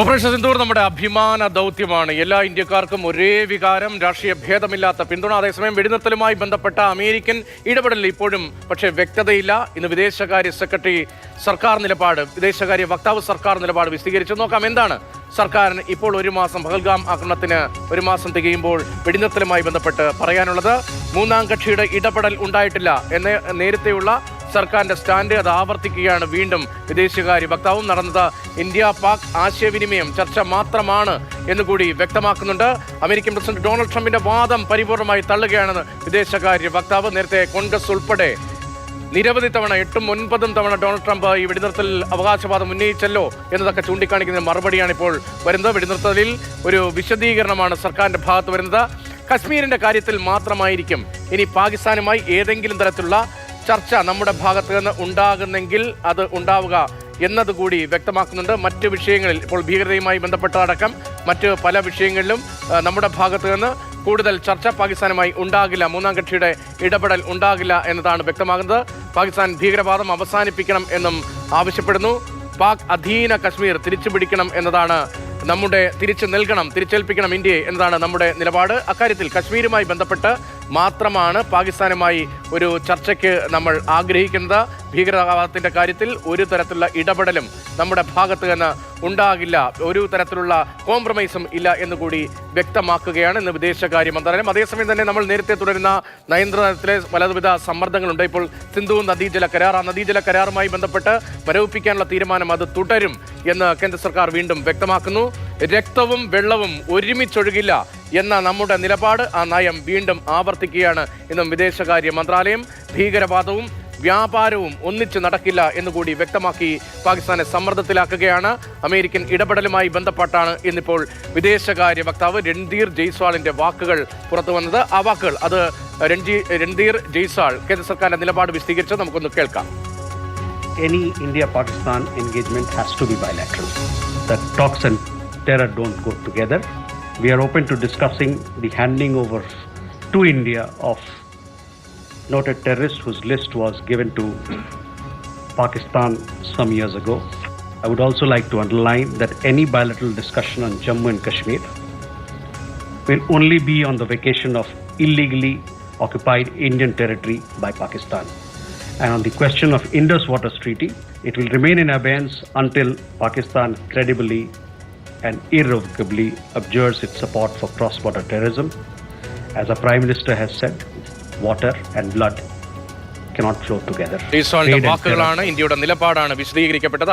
Operation Sindoor നമ്മുടെ അഭിമാന ദൗത്യമാണ്. എല്ലാ ഇന്ത്യക്കാർക്കും ഒരേ വികാരം, രാഷ്ട്രീയ ഭേദമില്ലാത്ത പിന്തുണ. അതേസമയം വെടിനിർത്തലുമായി ബന്ധപ്പെട്ട അമേരിക്കൻ ഇടപെടലിൽ ഇപ്പോഴും പക്ഷേ വ്യക്തതയില്ല. ഇന്ന് വിദേശകാര്യ സെക്രട്ടറി വിദേശകാര്യ വക്താവ് സർക്കാർ നിലപാട് വിശദീകരിച്ചു. നോക്കാം എന്താണ് സർക്കാരിന് ഇപ്പോൾ ഒരു മാസം പഹൽഗാം ആക്രമണത്തിന് ഒരു മാസം തികയുമ്പോൾ വെടിനിർത്തലുമായി ബന്ധപ്പെട്ട് പറയാനുള്ളത്. മൂന്നാം കക്ഷിയുടെ ഇടപെടൽ ഉണ്ടായിട്ടില്ല എന്ന നേരത്തെയുള്ള സർക്കാരിന്റെ സ്റ്റാൻഡ് അത് ആവർത്തിക്കുകയാണ് വീണ്ടും വിദേശകാര്യ വക്താവും. നടന്നത് ഇന്ത്യ പാക് ആശയവിനിമയം ചർച്ച മാത്രമാണ് എന്നുകൂടി വ്യക്തമാക്കുന്നുണ്ട്. അമേരിക്കൻ പ്രസിഡന്റ് ഡൊണാൾഡ് ട്രംപിന്റെ വാദം പരിപൂർണമായി തള്ളുകയാണെന്ന് വിദേശകാര്യ വക്താവ്. നേരത്തെ കോൺഗ്രസ് ഉൾപ്പെടെ നിരവധി തവണ 8ഉം 9ഉം തവണ ഡൊണാൾഡ് ട്രംപ് ഈ വെടിനിർത്തൽ അവകാശവാദം ഉന്നയിച്ചല്ലോ എന്നതൊക്കെ ചൂണ്ടിക്കാണിക്കുന്ന മറുപടിയാണ് ഇപ്പോൾ വരുന്നത്. വെടിനിർത്തലിൽ ഒരു വിശദീകരണമാണ് സർക്കാരിന്റെ ഭാഗത്ത് വരുന്നത്. കശ്മീരിന്റെ കാര്യത്തിൽ മാത്രമായിരിക്കും ഇനി പാകിസ്ഥാനുമായി ഏതെങ്കിലും തരത്തിലുള്ള ചർച്ച നമ്മുടെ ഭാഗത്ത് നിന്ന് ഉണ്ടാകുന്നെങ്കിൽ അത് ഉണ്ടാവുക എന്നതുകൂടി വ്യക്തമാക്കുന്നുണ്ട്. മറ്റ് വിഷയങ്ങളിൽ ഇപ്പോൾ ഭീകരതയുമായി ബന്ധപ്പെട്ട അടക്കം മറ്റ് പല വിഷയങ്ങളിലും നമ്മുടെ ഭാഗത്ത് നിന്ന് കൂടുതൽ ചർച്ച പാകിസ്ഥാനുമായി ഉണ്ടാകില്ല, മൂന്നാം കക്ഷിയുടെ ഇടപെടൽ ഉണ്ടാകില്ല എന്നതാണ് വ്യക്തമാകുന്നത്. പാകിസ്ഥാൻ ഭീകരവാദം അവസാനിപ്പിക്കണം എന്നും ആവശ്യപ്പെടുന്നു. പാക് അധീന കശ്മീർ തിരിച്ചുപിടിക്കണം എന്നതാണ് തിരിച്ചേൽപ്പിക്കണം ഇന്ത്യയെ എന്നതാണ് നമ്മുടെ നിലപാട്. അക്കാര്യത്തിൽ കശ്മീരുമായി ബന്ധപ്പെട്ട് മാത്രമാണ് പാകിസ്ഥാനുമായി ഒരു ചർച്ചയ്ക്ക് നമ്മൾ ആഗ്രഹിക്കുന്നത്. ഭീകരവാദത്തിന്റെ കാര്യത്തിൽ ഒരു തരത്തിലുള്ള ഇടപെടലും നമ്മുടെ ഭാഗത്ത് നിന്ന് ഉണ്ടാകില്ല, ഒരു തരത്തിലുള്ള കോംപ്രമൈസും ഇല്ല എന്നുകൂടി വ്യക്തമാക്കുകയാണ് ഇന്ന് വിദേശകാര്യ മന്ത്രാലയം. അതേസമയം തന്നെ നമ്മൾ നേരത്തെ തുടരുന്ന നയതന്ത്രത്തിലെ പലവിധ സമ്മർദ്ദങ്ങളുണ്ട്. ഇപ്പോൾ സിന്ധു നദീജല കരാർ, ആ നദീജല കരാറുമായി ബന്ധപ്പെട്ട് മരവിപ്പിക്കാനുള്ള തീരുമാനം അത് തുടരും എന്ന് കേന്ദ്ര സർക്കാർ വീണ്ടും വ്യക്തമാക്കുന്നു. രക്തവും വെള്ളവും ഒരുമിച്ചൊഴുകില്ല എന്ന നമ്മുടെ നിലപാട്, ആ നയം വീണ്ടും ആവർത്തിക്കുകയാണ് ഇന്നും വിദേശകാര്യ മന്ത്രാലയം. ഭീകരവാദവും വ്യാപാരവും ഒന്നിച്ചു നടക്കില്ല എന്നുകൂടി വ്യക്തമാക്കി പാകിസ്ഥാനെ സമ്മർദ്ദത്തിലാക്കുകയാണ്. അമേരിക്കൻ ഇടപെടലുമായി ബന്ധപ്പെട്ടാണ് ഇന്നിപ്പോൾ വിദേശകാര്യ വക്താവ് രൺധീർ ജയ്സ്വാളിന്റെ വാക്കുകൾ പുറത്തു വന്നത്. ആ വാക്കുകൾ അത് രൺധീർ ജയ്സ്വാൾ കേന്ദ്ര സർക്കാരിന്റെ നിലപാട് വിശദീകരിച്ച് നമുക്കൊന്ന് കേൾക്കാം. Any India-Pakistan engagement has to be bilateral. The talks and terror don't go together. We are open to discussing the handing over to India of noted terrorists whose list was given to Pakistan some years ago. I would also like to underline that any bilateral discussion on Jammu and Kashmir will only be on the vacation of illegally occupied Indian territory by Pakistan. And on the question of Indus Waters Treaty, it will remain in abeyance until Pakistan credibly and irrevocably abjures its support for cross-border terrorism. As our Prime Minister has said, water and blood cannot flow together. വാക്കുകളാണ്, ഇന്ത്യയുടെ നിലപാടാണ് വിശദീകരിക്കപ്പെട്ടത്.